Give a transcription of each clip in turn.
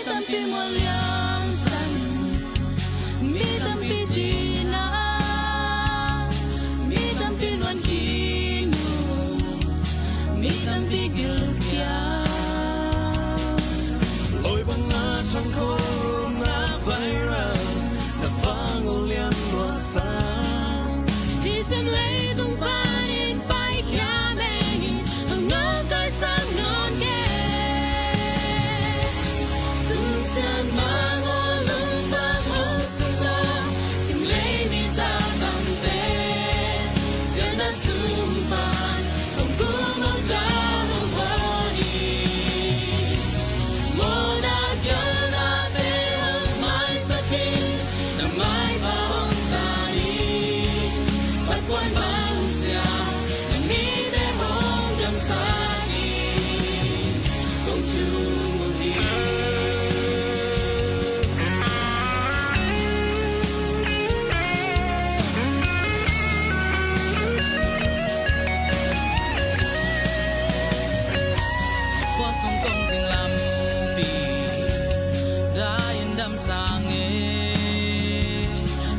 tâm pi mua liang san mi tâm pi chi na mi tâm pi luan hi nu mi tâm pi gil kia ôi băng ngã trong corona virus đã vang liên loa sang hi sem lấy tung ban in pai kia mình hằng ngỡ cái sáng non kề tung sen mang ô lung băng hông sung ta sim lấy mi ra tâm tê sen đã sung ban hồng cung mong cha hồng hoa đi mô đã kia đã tê hồng mai sa kinh nằm mai ba hồng ta đi bắt quan băng xia nằm mi tê hồng đầm sa đi công chu mùa hi qua sông công dinh lam pi đã yên đầm sang e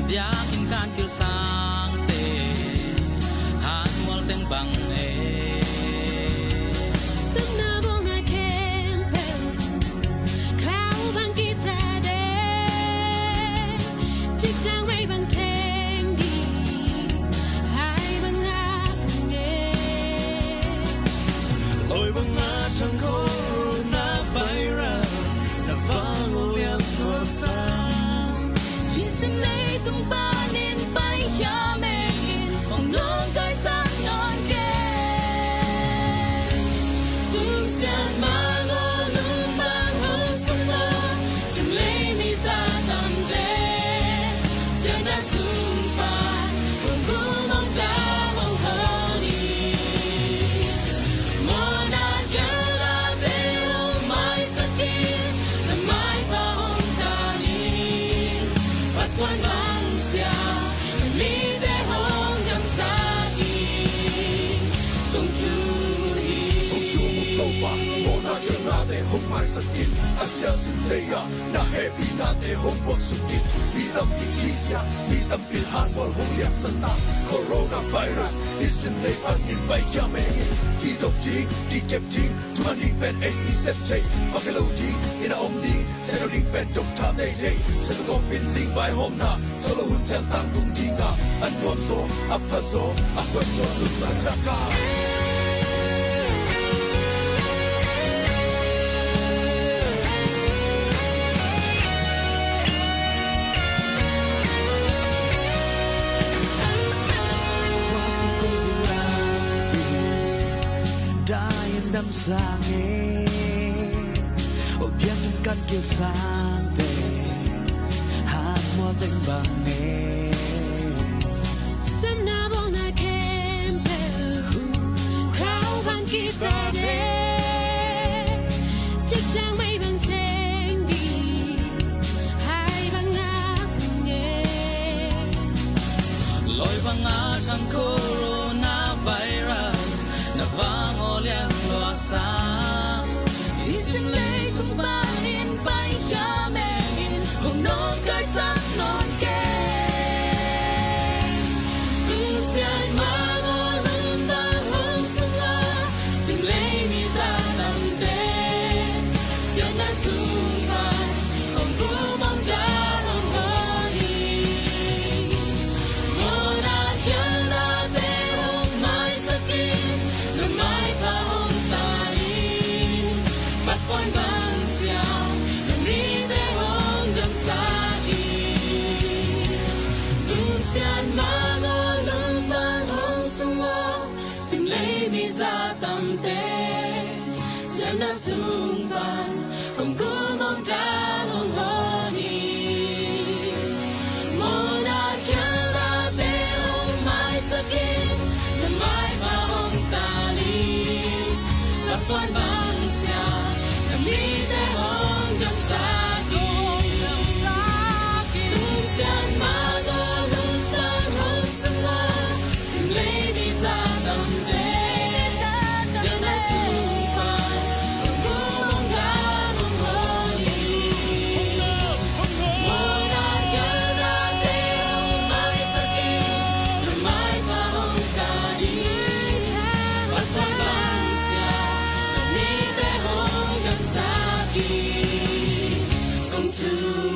bia kinh can kil sang te han mol teng bang e sung na bong a kem pe khao bang ki ta de chik chang wei bang teng di hai bang a nge ôi băng ngã trong corona virus đã vang liên loa sang hi sem lấy tung ban in pai kia mình hồng nong cái sáng non kề tung sen mang ô lung băng hông sung ta sim lấy mi ra tâm tê sen đã sung ban hồng cung mong cha hồng hoa đi mô đã kia đã tê hồng mai sa kinh nằm mai ba hồng ta đi bắt quan băng xia mi tê hồng đầm sa đi công chu mùa hi công chu một câu và mô na kia na te hong mai sa kinh asia sim leya na happy na te hong buộc sung kinh mi tâm pi kisia mi tâm pi han mol hong liam san ta corona virus isim lei an in bai ya me ki dok ji ki kep ji tuma ni pen a e set che fa ke lo ji ina om ni se lo ring pen dok ta te te se lo go pin sing bai hom na so lo hun chan tang tung ji nga an nom so ap pa so ap pa so lu na ta ka qua sông công dinh lam pi đã yên đầm sang e ô biang kan kia sang te han mo teng bang e sum na bong a kem pe khao bang ki ta de chik chang wei bang teng di hai bang a nge loi bang a kan corona virus na vang o lian loa sang isim lấy tung ban in pai kia mình hồng nong cái sáng non kề tung sen mang ô lung băng hông sung la sim lấy mi ra tâm tê sen đã sung ban hồng cung mong cha hồng hoa đi mô na kia đã tê hồng mai sa kinh nằm mai ba hồng ta đi bắt quan băng xia nằm mi tê hồng đầm sa đi tung sen mang ô lung băng hông sung la sim lấy mi ra tâm tê sen đã sung ban hồng cung mong cha hồng hoa đi mô na kia đã tê hồng mai sa kinh nằm mai ba hồng ta đi bắt quan băng xia nằm mi tê hồng đầm sa đi tung sen mang ô lung băng hông sung la sim lấy mi ra tâm tê sen đã sung ban hồng cung mong cha to